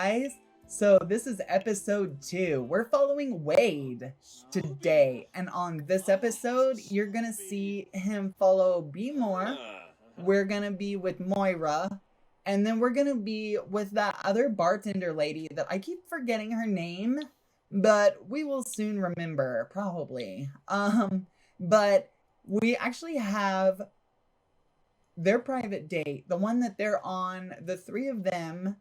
guys. So this is episode 2. We're following Wade today. And on this episode, you're going to see him follow Be More. We're going to be with Moira. And then we're going to be with that other bartender lady that I keep forgetting her name. But we will soon remember, probably. But we actually have their private date, the one that they're on, the 3 of them.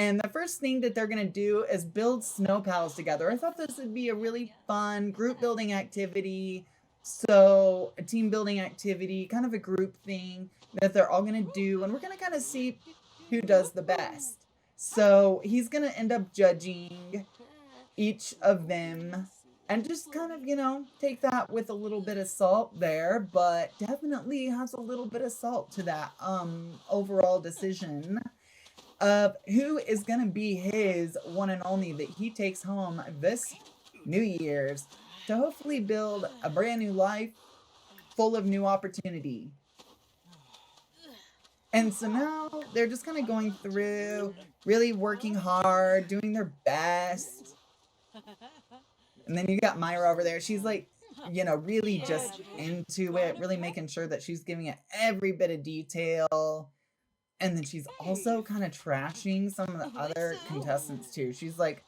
And the first thing that they're going to do is build snow pals together. I thought this would be a really fun group building activity. So a team building activity, kind of a group thing that they're all going to do. And we're going to kind of see who does the best. So he's going to end up judging each of them. And just kind of, take that with a little bit of salt there, but definitely has a little bit of salt to that overall decision of who is going to be his one and only that he takes home this New Year's to hopefully build a brand new life full of new opportunity. And so now they're just kind of going through, really working hard, doing their best. And then you got Myra over there. She's like, really just into it, really making sure that she's giving it every bit of detail. And then she's also kind of trashing some of the other contestants too. She's like,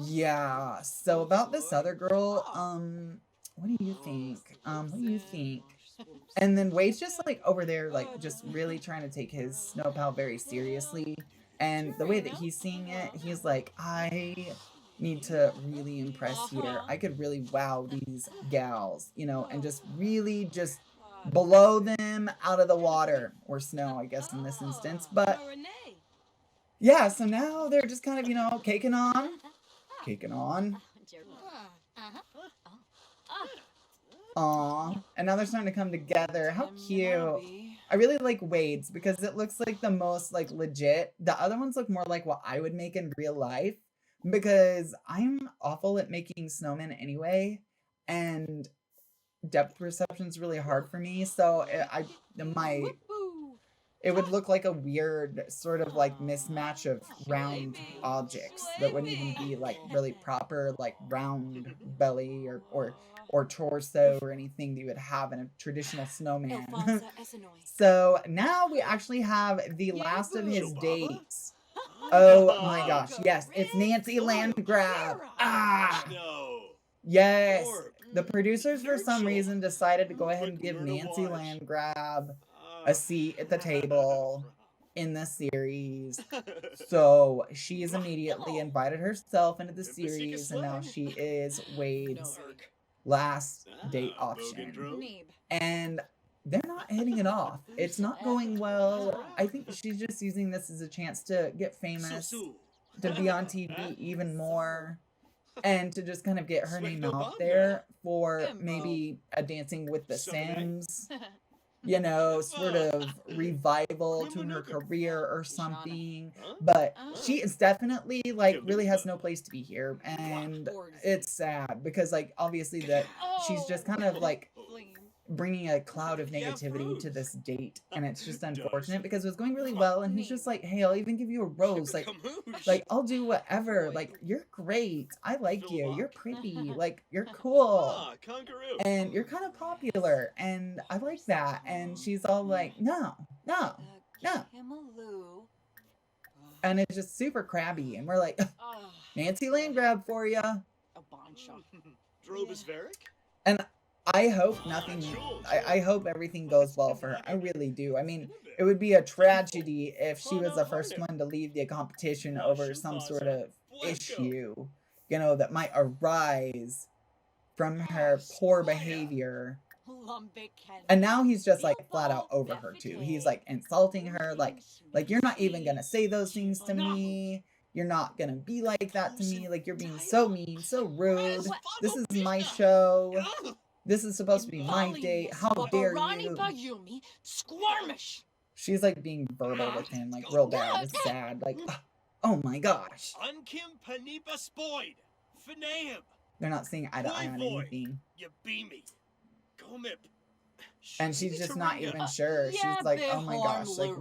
yeah. So about this other girl, what do you think? What do you think? And then Wade's just like over there, like just really trying to take his snow pal very seriously. And the way that he's seeing it, he's like, I need to really impress here. I could really wow these gals, and just really just blow them out of the water or snow, I guess in this instance. But yeah, so now they're just kind of, caking on. Aw, and now they're starting to come together. How cute. I really like Wade's because it looks like the most like legit. The other ones look more like what I would make in real life. Because I'm awful at making snowmen anyway, and depth perception is really hard for me. So it would look like a weird sort of like mismatch of round objects that wouldn't even be like really proper like round belly or torso or anything that you would have in a traditional snowman. So now we actually have the last of his dates. Oh my gosh, yes, it's Nancy Landgrab. Yes. The producers for some reason decided to go ahead and give Nancy Landgrab a seat at the table in the series. So she has immediately invited herself into the series, and now she is Wade's last date option. And they're not hitting it off. It's not going well. I think she's just using this as a chance to get famous, to be on TV even more, and to just kind of get her name out there for maybe a Dancing with the Sims, sort of revival to her career or something. But she is definitely like really has no place to be here. And it's sad because like obviously that she's just kind of like bringing a cloud of negativity to this date, and it's just unfortunate because it was going really well, and he's just like, hey, I'll even give you a rose, like I'll do whatever, like you're great, I like you, you're pretty, like you're cool, and you're kind of popular, and I like that. And she's all like, no, and it's just super crabby, and we're like, Nancy Landgrab for ya. And I hope I hope everything goes well for her. I really do. I mean, it would be a tragedy if she was the first one to leave the competition over some sort of issue, that might arise from her poor behavior. And now he's just like flat out over her too. He's like insulting her, like you're not even gonna say those things to me. You're not gonna be like that to me. Like you're being so mean, so rude. This is my show. This is supposed to be my date. How dare you? She's like being verbal with him, like real bad. It's sad. Like, oh my gosh. They're not seeing eye to eye on anything. And she's just not even sure. She's like, oh my gosh, like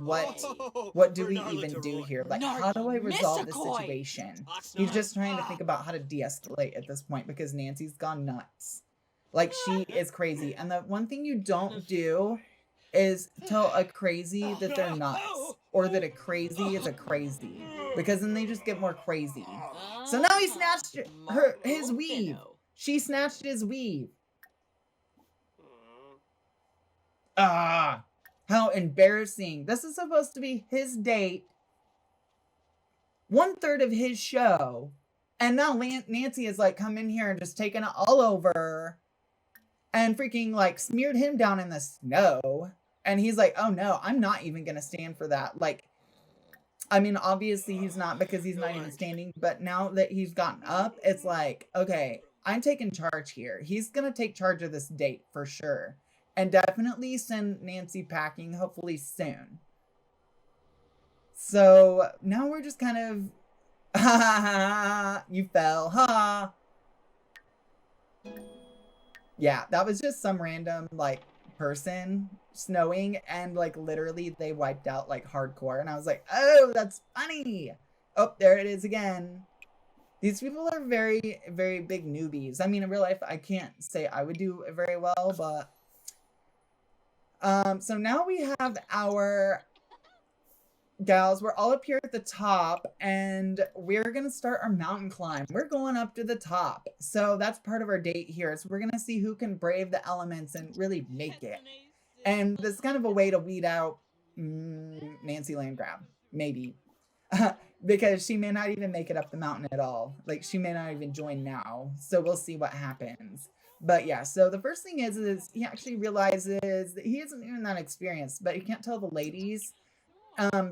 what do we even do here? Like, how do I resolve this situation? He's just trying to think about how to de-escalate at this point because Nancy's gone nuts. Like, she is crazy. And the one thing you don't do is tell a crazy that they're nuts or that a crazy is a crazy, because then they just get more crazy. So now he snatched his weave. She snatched his weave. Ah, how embarrassing. This is supposed to be his date, 1/3 of his show, and now Nancy is like come in here and just taking it all over and freaking like smeared him down in the snow. And he's like, oh no, I'm not even gonna stand for that. Like, I mean, obviously he's not, because he's not even standing, but now that he's gotten up, it's like, okay, I'm taking charge here. He's gonna take charge of this date for sure. And definitely send Nancy packing, hopefully soon. So now we're just kind of, ha ha ha, you fell, ha. Yeah, that was just some random like person snowing, and like literally they wiped out like hardcore, and I was like, oh, that's funny. Oh, there it is again. These people are very, very big newbies. I mean, in real life, I can't say I would do very well, but so now we have our gals. We're all up here at the top, and we're gonna start our mountain climb. We're going up to the top. So that's part of our date here. So we're gonna see who can brave the elements and really make it. And this is kind of a way to weed out Nancy Landgrab, maybe. Because she may not even make it up the mountain at all. Like, she may not even join now. So we'll see what happens. But yeah, so the first thing is he actually realizes that he isn't even that experienced, but he can't tell the ladies,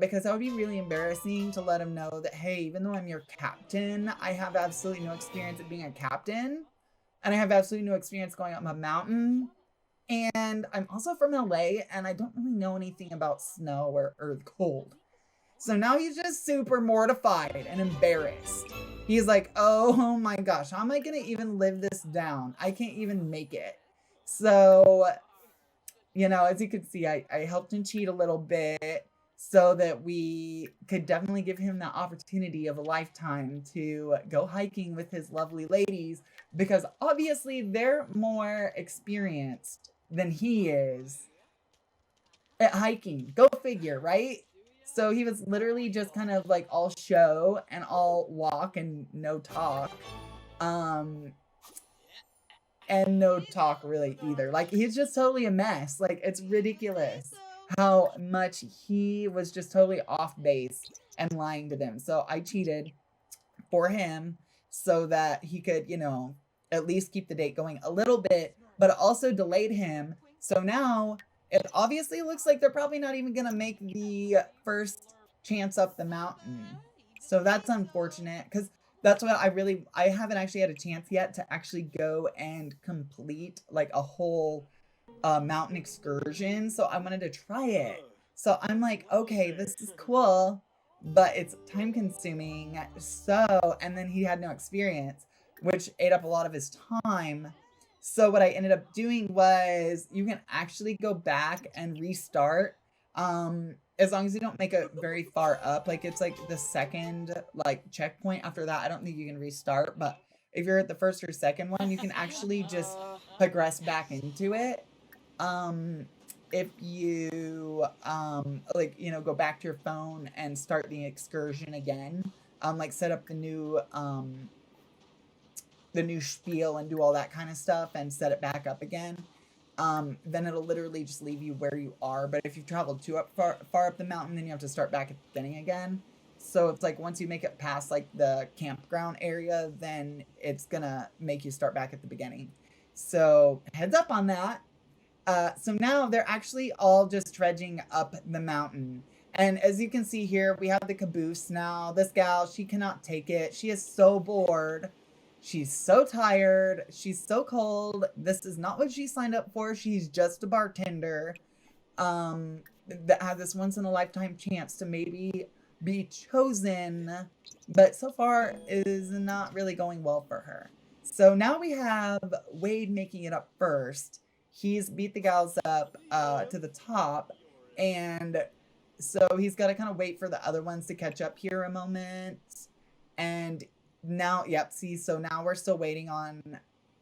because that would be really embarrassing to let him know that, hey, even though I'm your captain, I have absolutely no experience at being a captain, and I have absolutely no experience going up a mountain, and I'm also from LA, and I don't really know anything about snow or the cold. So now he's just super mortified and embarrassed. He's like, oh my gosh, how am I going to even live this down? I can't even make it. So, you know, as you can see, I helped him cheat a little bit so that we could definitely give him the opportunity of a lifetime to go hiking with his lovely ladies, because obviously they're more experienced than he is at hiking. Go figure, right? So he was literally just kind of like all show and all walk and no talk. And no talk really either. Like, he's just totally a mess. Like, it's ridiculous how much he was just totally off base and lying to them. So I cheated for him so that he could, you know, at least keep the date going a little bit, but it also delayed him. So now it obviously looks like they're probably not even going to make the first chance up the mountain. So that's unfortunate, because that's what I haven't actually had a chance yet to actually go and complete like a whole mountain excursion. So I wanted to try it. So I'm like, okay, this is cool, but it's time consuming. So, and then he had no experience, which ate up a lot of his time. So what I ended up doing was, you can actually go back and restart, as long as you don't make it very far up. Like, it's like the second like checkpoint after that, I don't think you can restart, but if you're at the first or second one, you can actually just progress back into it. If you like, you know, go back to your phone and start the excursion again, like set up the new spiel and do all that kind of stuff and set it back up again, then it'll literally just leave you where you are. But if you've traveled too far up the mountain, then you have to start back at the beginning again. So it's like, once you make it past like the campground area, then it's gonna make you start back at the beginning. So heads up on that. So now they're actually all just trudging up the mountain. And as you can see here, we have the caboose now. This gal, she cannot take it. She is so bored. She's so tired. She's so cold. This is not what she signed up for. She's just a bartender that had this once in a lifetime chance to maybe be chosen, but so far it is not really going well for her. So now we have Wade making it up first. he's beat the gals up to the top, and so he's got to kind of wait for the other ones to catch up here a moment. And now, yep, see, so now we're still waiting on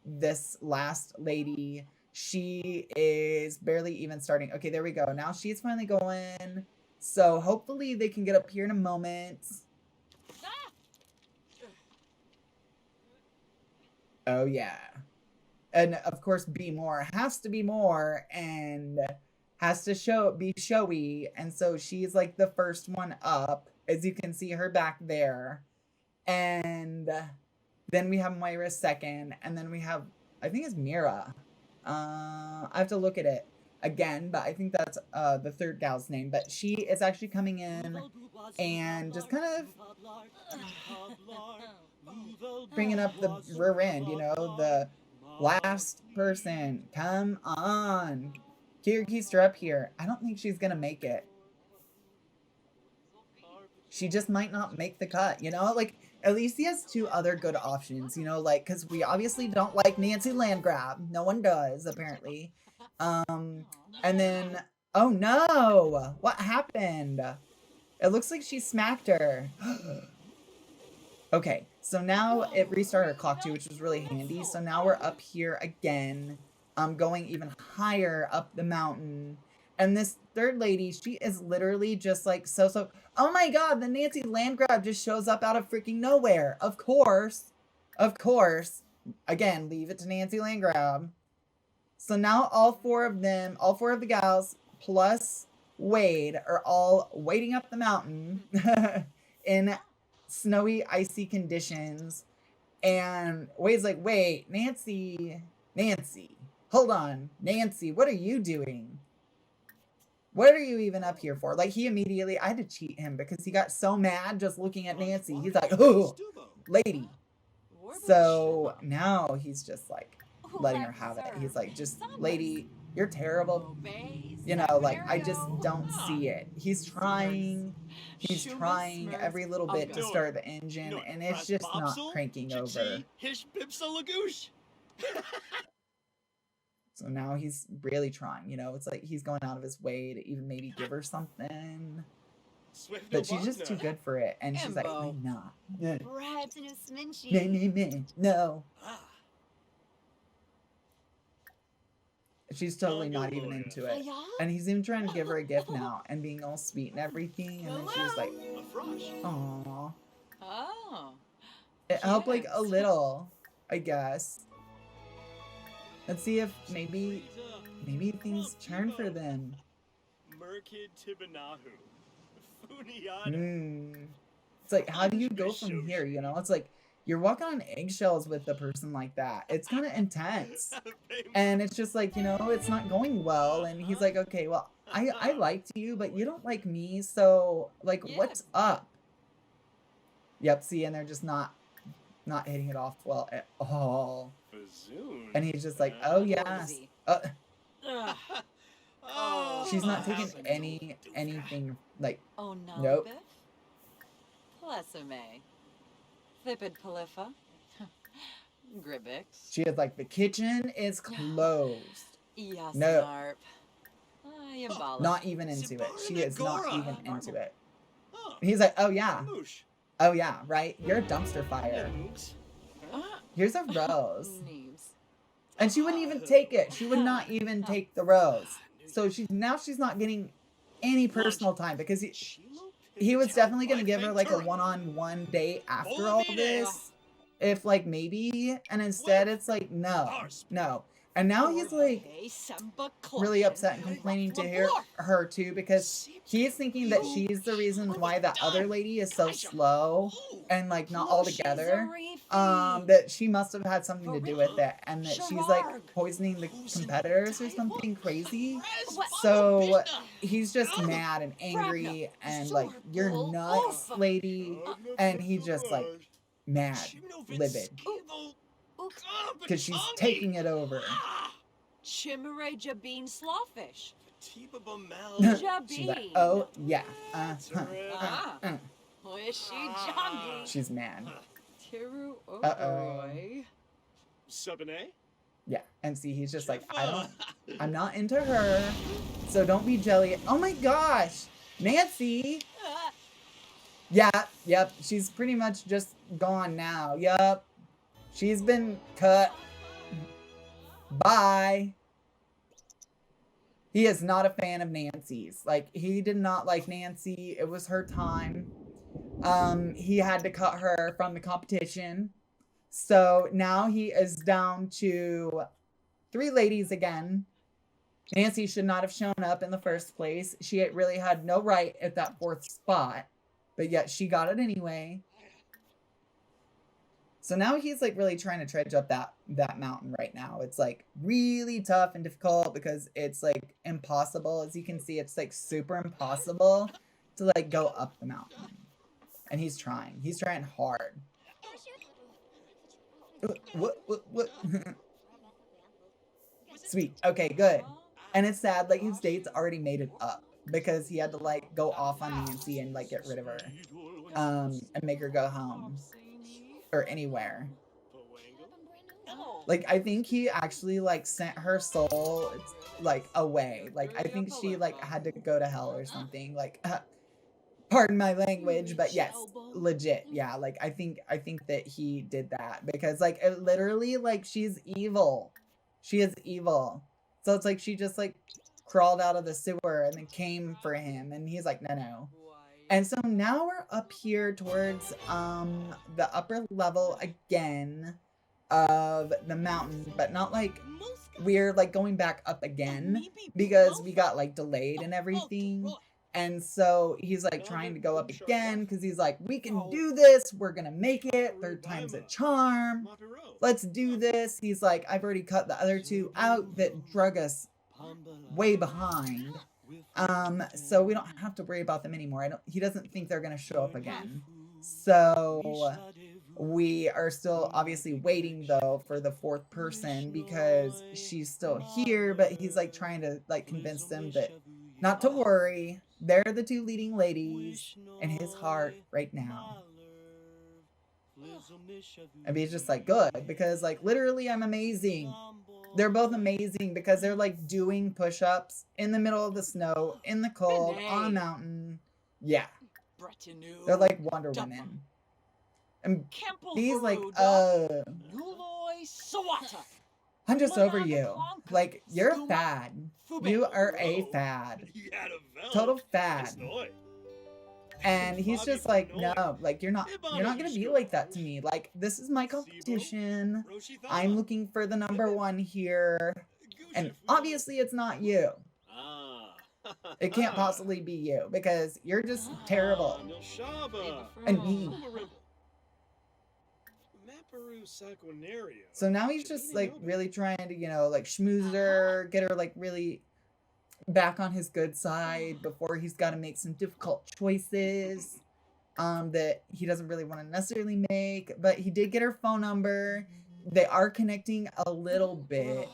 this last lady. She is barely even starting. Okay, there we go. Now she's finally going. So hopefully they can get up here in a moment. Oh, yeah. And of course, be more has to be more and has to be showy. And so she's like the first one up, as you can see her back there. And then we have Moira second, and then we have, I think it's Mira. I have to look at it again, but I think that's the third gal's name. But she is actually coming in and just kind of bringing up the rear end, you know, the last person. Come on. Kyrgyzster up here. I don't think she's gonna make it. She just might not make the cut, you know? Like, at least he has two other good options, you know? Like, because we obviously don't like Nancy Landgrab. No one does, apparently. And then, oh no! What happened? It looks like she smacked her. Okay, so now it restarted our clock too, which was really handy. So now we're up here again, going even higher up the mountain. And this third lady, she is literally just like so. Oh my god, the Nancy Landgrab just shows up out of freaking nowhere. Of course. Again, leave it to Nancy Landgrab. So now all four of the gals, plus Wade, are all wading up the mountain in snowy, icy conditions. And Wade's like, wait, Nancy, hold on. Nancy, what are you doing? What are you even up here for? Like, he immediately, I had to cheat him because he got so mad just looking at Nancy. He's like, oh, lady. So now he's just like letting her have it. He's like, just, lady, you're terrible. You know, like, I just don't see it. He's trying every little bit to start the engine, and it's just not cranking over. So now he's really trying, you know? It's like he's going out of his way to even maybe give her something. But she's just too good for it. And she's like, why not? No. She's totally not even into it. And he's even trying to give her a gift now and being all sweet and everything. And then she's like, aww. Oh. It helped like a little, I guess. Let's see if maybe things turn for them. It's like, how do you go from here, you know? It's like, you're walking on eggshells with a person like that. It's kind of intense. And it's just like, you know, it's not going well. And he's like, okay, well, I liked you, but you don't like me. So, like, what's up? Yep, see, and they're just not hitting it off well at all. And he's just like, oh, yes. She's not taking anything, like, Oh, no. nope. Plesame. Vipid Polypha. Gribbix. She is like, the kitchen is closed. Yes, no. Narp. Not even into it. She is not even into it. He's like, oh, yeah. Oh, yeah, right? You're a dumpster fire. Here's a rose. And she wouldn't even take it. She would not even take the rose. So she's not getting any personal time because he was definitely going to give her like a one-on-one date after all this. If like maybe, and instead it's like, no. And now he's like really upset and complaining to her too because he's thinking that she's the reason why that other lady is so slow and like not all together. That she must have had something to do with it and that she's like poisoning the competitors or something crazy. So he's just mad and angry and like, you're nuts, lady. And he's just like mad, livid. Because she's taking it over. Chimere Jabeen Slawfish. She's like, oh, yeah. She's mad. Uh-oh. Subane? Yeah, and see, he's just like, I don't I'm not into her. So don't be jelly. Oh my gosh. Nancy. Yeah, yep. She's pretty much just gone now. Yep. She's been cut. Bye. He is not a fan of Nancy's. Like, he did not like Nancy. It was her time. He had to cut her from the competition. So now he is down to 3 ladies again. Nancy should not have shown up in the first place. She really had no right at that 4th spot. But yet she got it anyway. So now he's like really trying to trudge up that mountain right now. It's like really tough and difficult because it's like impossible. As you can see, it's like super impossible to like go up the mountain. And he's trying. He's trying hard. What? Sweet. Okay, good. And it's sad, like his date's already made it up because he had to like go off on Nancy and like get rid of her. And make her go home. Or anywhere. Like, I think he actually like sent her soul like away. Like, I think she like had to go to hell or something. Like, pardon my language, but yes, legit. Yeah, like I think that he did that because like it literally like she's evil. She is evil. So it's like she just like crawled out of the sewer and then came for him and he's like, no. And so now we're up here towards the upper level again of the mountain, but not like we're like going back up again because we got like delayed and everything. And so he's like trying to go up again because he's like, we can do this. We're going to make it. 3rd time's a charm. Let's do this. He's like, I've already cut the other 2 out that drug us way behind. So we don't have to worry about them anymore. He doesn't think they're going to show up again. So we are still obviously waiting though for the 4th person because she's still here, but he's like trying to like convince them that not to worry. They're the 2 leading ladies in his heart right now. And he's just like, good, because like literally I'm amazing. They're both amazing because they're like doing push-ups in the middle of the snow, in the cold, on a mountain. Yeah. They're like Wonder Woman. And he's like, I'm just over you. Like, you're a fad. You are a fad. Total fad. And he's just like, no, like you're not gonna be like that to me. Like, this is my competition. I'm looking for the #1 here. And obviously it's not you. It can't possibly be you because you're just terrible and mean. So now he's just like really trying to, you know, like schmooze her, get her like really back on his good side before he's got to make some difficult choices that he doesn't really want to necessarily make. But he did get her phone number. They are connecting a little bit.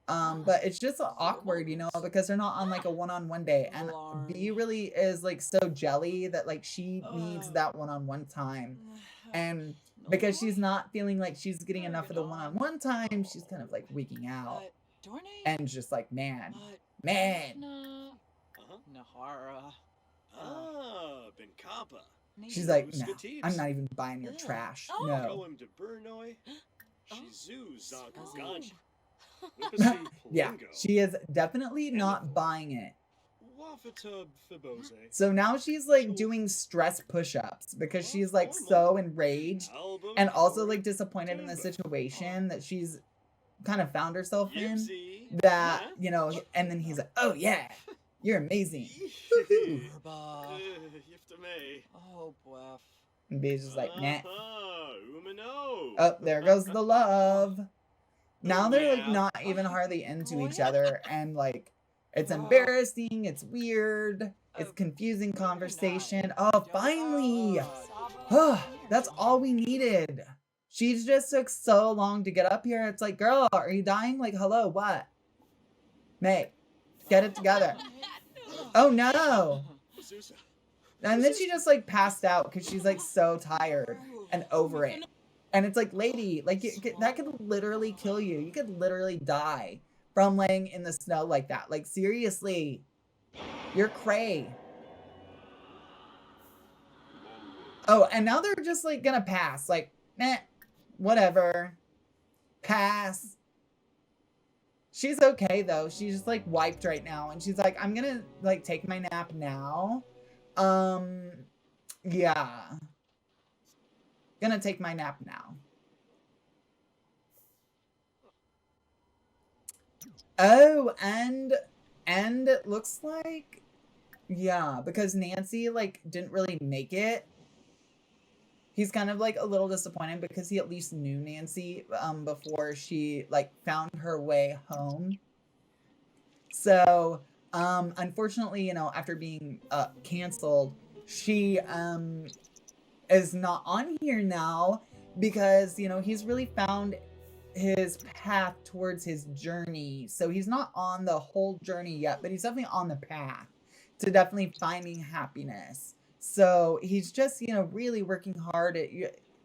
But it's just awkward, you know, because they're not on like a one-on-one date. And B really is like so jelly that like she needs that one-on-one time. And because she's not feeling like she's getting enough of the one-on-one time, she's kind of like wigging out. And just like, man. Nahara. Ben Kappa. She's like, no, I'm not even buying your trash. No. Yeah, she is definitely not buying it. So now she's like doing stress push-ups because she's like so enraged and also like disappointed in the situation that she's kind of found herself in, that, you know, and then he's like, oh yeah, you're amazing. And B's just like, nah. Oh, there goes the love. Now they're like not even hardly into each other, and like it's embarrassing, it's weird, it's confusing conversation. Oh, finally. Oh, that's all we needed. She just took so long to get up here. It's like, girl, are you dying? Like, hello, what? May, get it together. Oh no. And then she just like passed out because she's like so tired and over it. And it's like, lady, like that could literally kill you. You could literally die from laying in the snow like that. Like, seriously, you're cray. Oh, and now they're just like gonna pass. Like, whatever. Pass. She's okay though. She's just like wiped right now. And she's like, I'm gonna like take my nap now. Yeah. Gonna take my nap now. Oh, and it looks like, yeah, because Nancy like didn't really make it. He's kind of like a little disappointed because he at least knew Nancy before she like found her way home. So, unfortunately, you know, after being canceled, she is not on here now because, you know, he's really found his path towards his journey. So he's not on the whole journey yet, but he's definitely on the path to definitely finding happiness. So he's just, you know, really working hard at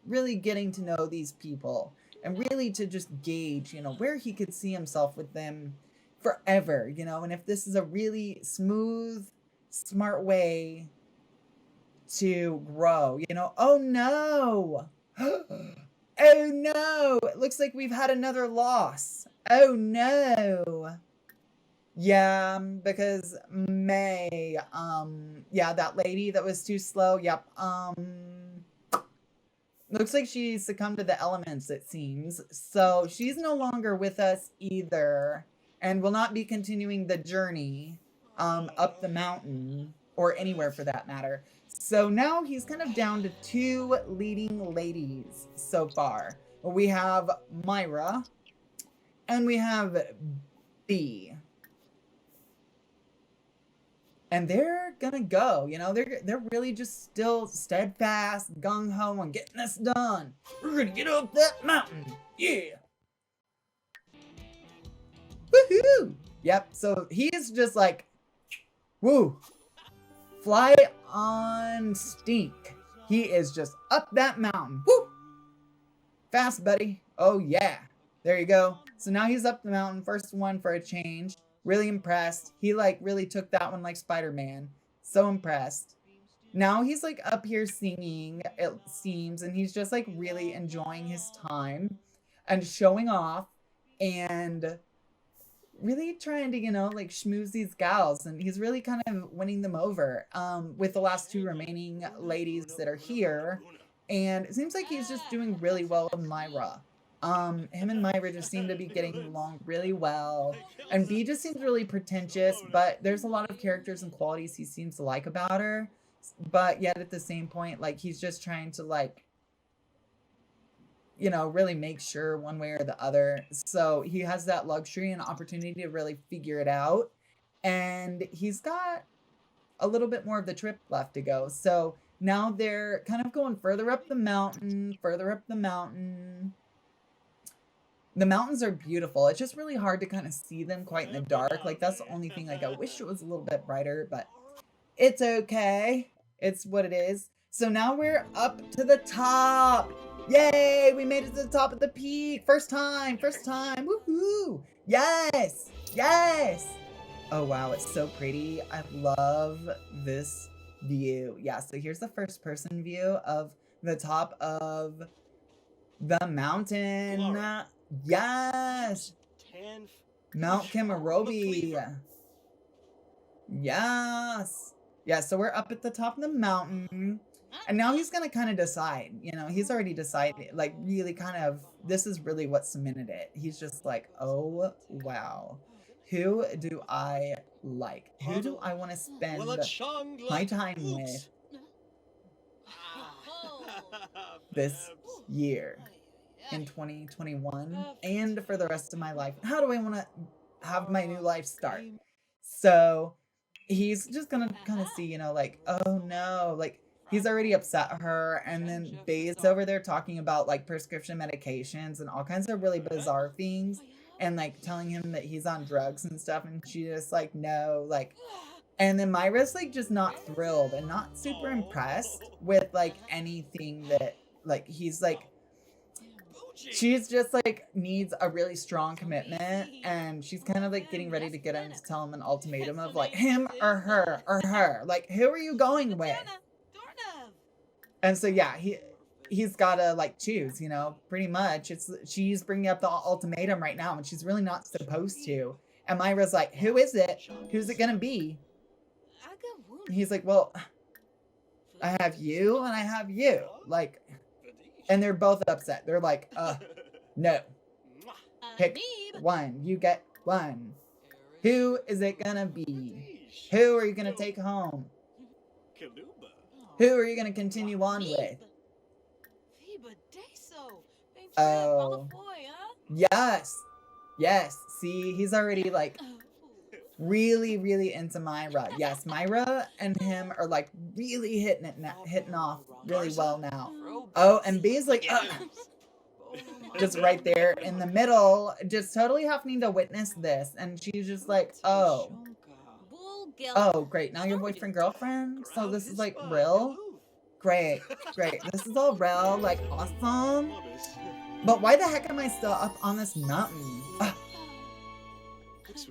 really getting to know these people and really to just gauge, you know, where he could see himself with them forever, you know, and if this is a really smooth, smart way to grow, you know. Oh no! Oh no! It looks like we've had another loss. Oh no! Yeah, because May, yeah, that lady that was too slow, yep, looks like she succumbed to the elements, it seems. So she's no longer with us either, and will not be continuing the journey, up the mountain, or anywhere for that matter. So now he's kind of down to 2 leading ladies so far. We have Myra, and we have B. And they're gonna go, you know, they're really just still steadfast, gung-ho on getting this done. We're gonna get up that mountain, yeah. Woohoo! Yep, so he's just like, woo, fly on stink. He is just up that mountain, woo! Fast, buddy, oh yeah. There you go. So now he's up the mountain, first one for a change. Really impressed. He like really took that one like Spider-Man. So impressed. Now he's like up here singing, it seems, and he's just like really enjoying his time and showing off and really trying to, you know, like schmooze these gals, and he's really kind of winning them over with the last 2 remaining ladies that are here. And it seems like he's just doing really well with Myra. Him and Myra just seem to be getting along really well. And B just seems really pretentious, but there's a lot of characters and qualities he seems to like about her. But yet at the same point, like, he's just trying to, like, you know, really make sure one way or the other. So he has that luxury and opportunity to really figure it out. And he's got a little bit more of the trip left to go. So now they're kind of going further up the mountain, further up the mountain. The mountains are beautiful. It's just really hard to kind of see them quite in the dark. Like, that's the only thing. Like, I wish it was a little bit brighter, but it's okay. It's what it is. So now we're up to the top. Yay! We made it to the top of the peak. First time. First time. Woohoo! Yes! Yes! Oh, wow. It's so pretty. I love this view. Yeah, so here's the first person view of the top of the mountain. Laura. Yes! Mount Kimarobi. Yes! Yeah, so we're up at the top of the mountain. And now he's gonna kind of decide. You know, he's already decided. Like, really kind of, this is really what cemented it. He's just like, oh, wow. Who do I like? Who do I want to spend my time with this year? In 2021 and for the rest of my life. How do I want to have my new life start? So he's just gonna kind of see, you know, like, oh no, like, he's already upset her, and then Bay's over there talking about like prescription medications and all kinds of really bizarre things, and like telling him that he's on drugs and stuff, and she just like, no, like, and then Myra's like just not thrilled and not super impressed with like anything that, like, he's like, she's just like needs a really strong commitment, and she's kind of like getting ready to get him to tell him an ultimatum of like him or her. Like, who are you going with? And so yeah, he's gotta like choose, you know, pretty much. She's bringing up the ultimatum right now, and she's really not supposed to. And Myra's like, who is it? Who's it gonna be? And he's like, well, I have you and I have you. Like, and they're both upset. They're like, no. Pick one. You get one. Who is it gonna be? Who are you gonna take home? Who are you gonna continue on with? Oh. Yes. Yes. See, he's already like really, really into Myra. Yes, Myra and him are like really hitting off really well now. Oh, and B's like, just right there in the middle, just totally having to witness this. And she's just like, oh, great. Now you're boyfriend, girlfriend? So this is like real? Great. This is all real, like awesome. But why the heck am I still up on this mountain?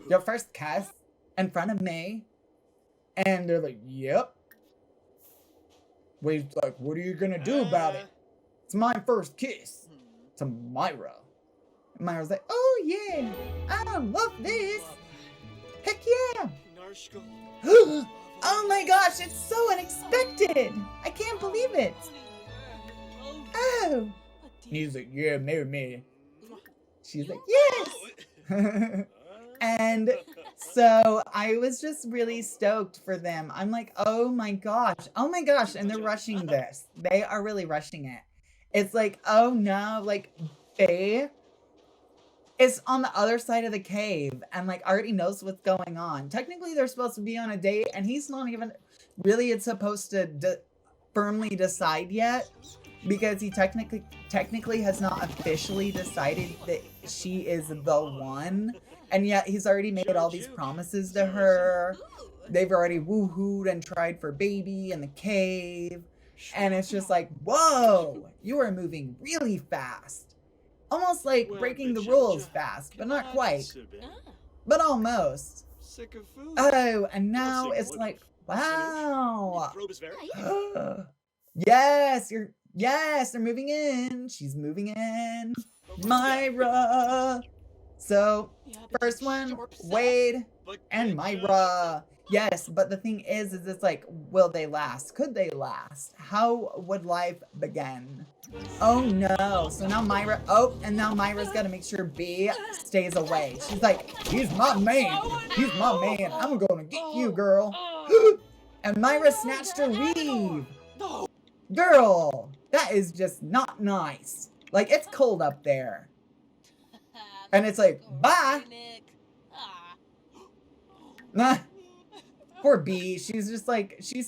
Your first kiss in front of me? And they're like, yep. Wade's like, what are you gonna do about it? It's my first kiss to Myra. And Myra's like, oh yeah, I love this. Heck yeah. Oh my gosh, it's so unexpected. I can't believe it. Oh. And he's like, yeah, marry me. She's like, yes. And so I was just really stoked for them. I'm like, oh my gosh. And they're rushing this. They are really rushing it. It's like, oh no, like Faye is on the other side of the cave and like already knows what's going on. Technically, they're supposed to be on a date and he's not even really supposed to firmly decide yet, because he technically has not officially decided that she is the one. And yet he's already made all these promises to her. They've already woohooed and tried for baby in the cave. And it's just like, whoa, you are moving really fast. Almost like breaking the rules fast, but not quite. But almost. Oh, and now it's like, wow. Yes, they're moving in. She's moving in. Myra. So, first one, Wade and Myra. Yes, but the thing is it's like, will they last? Could they last? How would life begin? Oh no. So now Myra's got to make sure B stays away. She's like, he's my man. I'm going to get you, girl. And Myra snatched her weave. Girl, that is just not nice. Like, it's cold up there. And it's like, bye. Nah. Poor B. She's just like, she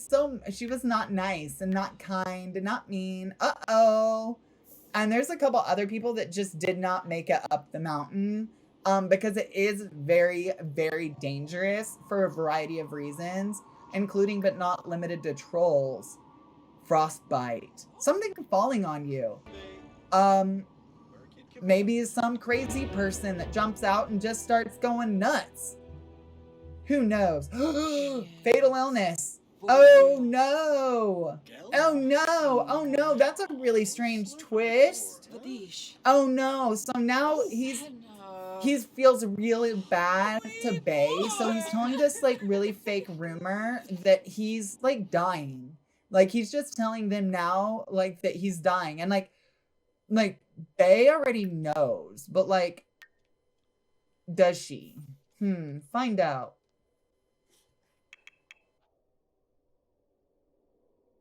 was not nice and not kind and not mean. Uh-oh. And there's a couple other people that just did not make it up the mountain. Because it is very, very dangerous for a variety of reasons, including but not limited to trolls, frostbite, something falling on you. Maybe some crazy person that jumps out and just starts going nuts. Who knows? Fatal illness. Oh no. Oh no. That's a really strange twist. Oh no. So now he feels really bad to Bay. So he's telling this like really fake rumor that he's like dying. Like he's just telling them now like that he's dying. And like Bay already knows, but like, does she? Find out.